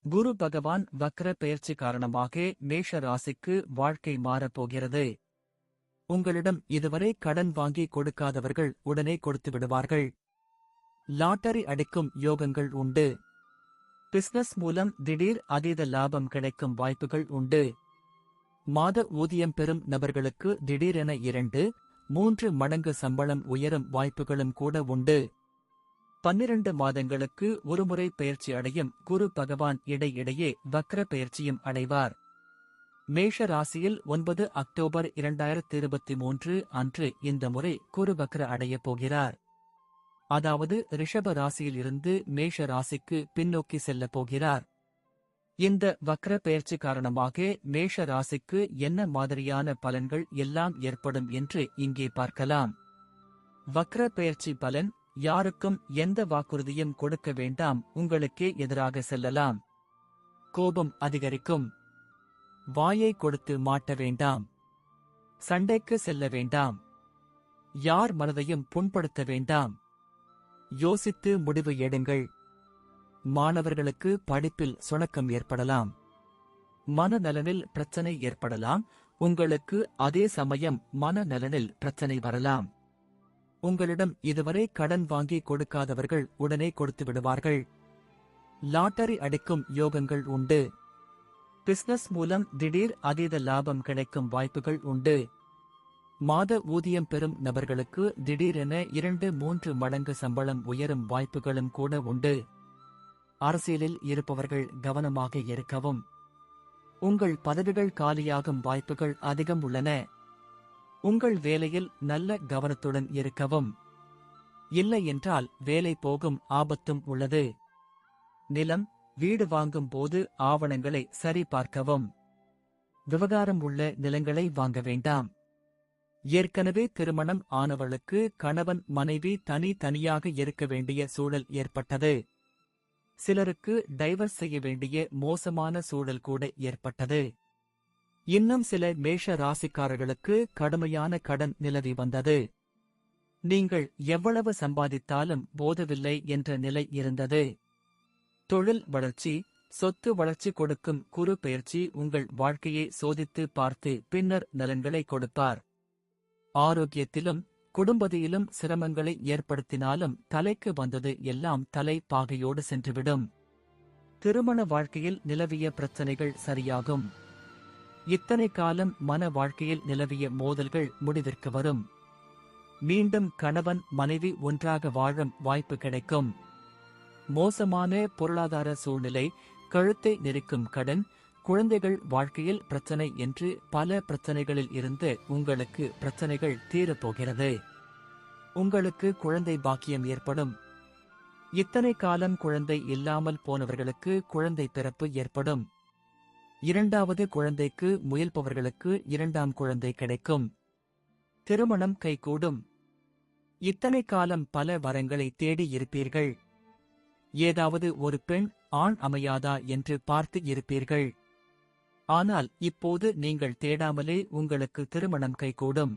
குரு பகவான் வக்ர பெயர்ச்சி காரணமாக மேஷ ராசிக்கு வாழ்க்கை மாறப்போகிறது. உங்களிடம் இதுவரை கடன் வாங்கி கொடுக்காதவர்கள் உடனே கொடுத்து விடுவார்கள். லாட்டரி அடிக்கும் யோகங்கள் உண்டு. பிசினஸ் மூலம் திடீர் அதீத லாபம் கிடைக்கும் வாய்ப்புகள் உண்டு. மாத ஊதியம் பெறும் நபர்களுக்கு திடீரென 2-3 மடங்கு சம்பளம் உயரும் வாய்ப்புகளும் கூட உண்டு. 12 மாதங்களுக்கு ஒருமுறை பெயர்ச்சி அடையும் குரு பகவான் இடையிடையே வக்ர பெயர்ச்சியும் அடைவார். மேஷ ராசியில் 9 அக்டோபர் 2023 அன்று இந்த முறை குரு வக்ர அடையப் போகிறார். அதாவது ரிஷப ராசியில் இருந்து மேஷ ராசிக்கு பின்னோக்கி செல்லப் போகிறார். இந்த வக்ர பெயர்ச்சி காரணமாக மேஷ ராசிக்கு என்ன மாதிரியான பலன்கள் எல்லாம் ஏற்படும் என்று இங்கே பார்க்கலாம். வக்ர பெயர்ச்சி பலன்: யாருக்கும் எந்த வாக்குறுதியும் கொடுக்க வேண்டாம், உங்களுக்கே எதிராக செல்லலாம். கோபம் அதிகரிக்கும். வாயை கொடுத்து மாட்ட வேண்டாம். சண்டைக்கு செல்ல வேண்டாம். யார் மனதையும் புண்படுத்த வேண்டாம். யோசித்து முடிவு எடுங்கள். மாணவர்களுக்கு படிப்பில் சுணக்கம் ஏற்படலாம். மனநலனில் பிரச்சனை ஏற்படலாம். உங்களுக்கு அதே சமயம் மனநலனில் பிரச்சனை வரலாம். உங்களிடம் இதுவரை கடன் வாங்கி கொடுக்காதவர்கள் உடனே கொடுத்து விடுவார்கள். லாட்டரி அடிக்கும் யோகங்கள் உண்டு. பிசினஸ் மூலம் திடீர் அதீத லாபம் கிடைக்கும் வாய்ப்புகள் உண்டு. மாத ஊதியம் பெறும் நபர்களுக்கு திடீரென 2-3 மடங்கு சம்பளம் உயரும் வாய்ப்புகளும் கூட உண்டு. அரசியலில் இருப்பவர்கள் கவனமாக இருக்கவும். உங்கள் பதவிகள் காலியாகும் வாய்ப்புகள் அதிகம் உள்ளன. உங்கள் வேலையில் நல்ல கவனத்துடன் இருக்கவும். இல்லை என்றால் வேலை போகும் ஆபத்தும் உள்ளது. நிலம், வீடு வாங்கும் போது ஆவணங்களை சரி பார்க்கவும். விவகாரம் உள்ள நிலங்களை வாங்க வேண்டாம். ஏற்கனவே திருமணம் ஆனவர்களுக்கு கணவன் மனைவி தனியாக இருக்க வேண்டிய சூழல் ஏற்பட்டது. சிலருக்கு டைவர்ஸ் செய்ய வேண்டிய மோசமான சூழல் கூட ஏற்பட்டது. இன்னும் சில மேஷ ராசிக்காரர்களுக்கு கடுமையான கடன் நிலவி வந்தது. நீங்கள் எவ்வளவு சம்பாதித்தாலும் போதவில்லை என்ற நிலை இருந்தது. தொழில் வளர்ச்சி, சொத்து வளர்ச்சி கொடுக்கும் குரு பெயர்ச்சி உங்கள் வாழ்க்கையை சோதித்து பார்த்து பின்னர் நலன்களை கொடுப்பார். ஆரோக்கியத்திலும் குடும்பத்திலும் சிரமங்களை ஏற்படுத்தினாலும் தலைக்கு வந்தது எல்லாம் தலை பாகையோடு சென்றுவிடும். திருமண வாழ்க்கையில் நிலவிய பிரச்சனைகள் சரியாகும். இத்தனை காலம் மன வாழ்க்கையில் நிலவிய மோதல்கள் முடிவிற்கு வரும். மீண்டும் கணவன் மனைவி ஒன்றாக வாழும் வாய்ப்பு கிடைக்கும். மோசமான பொருளாதார சூழ்நிலை, கழுத்தை நெரிக்கும் கடன், குழந்தைகள் வாழ்க்கையில் பிரச்சனை என்று பல பிரச்சனைகளில் இருந்து உங்களுக்கு பிரச்சனைகள் தீரப்போகிறது. உங்களுக்கு குழந்தை பாக்கியம் ஏற்படும். இத்தனை காலம் குழந்தை இல்லாமல் போனவர்களுக்கு குழந்தை பிறப்பு ஏற்படும். 2வது குழந்தைக்கு முயல்பவர்களுக்கு 2ஆம் குழந்தை கிடைக்கும். திருமணம் கைகூடும். இத்தனை காலம் பல வரங்களை தேடி இருப்பீர்கள். ஏதாவது ஒரு பெண் ஆண் அமையாதா என்று பார்த்து இருப்பீர்கள். ஆனால் இப்போது நீங்கள் தேடாமலே உங்களுக்கு திருமணம் கைகூடும்.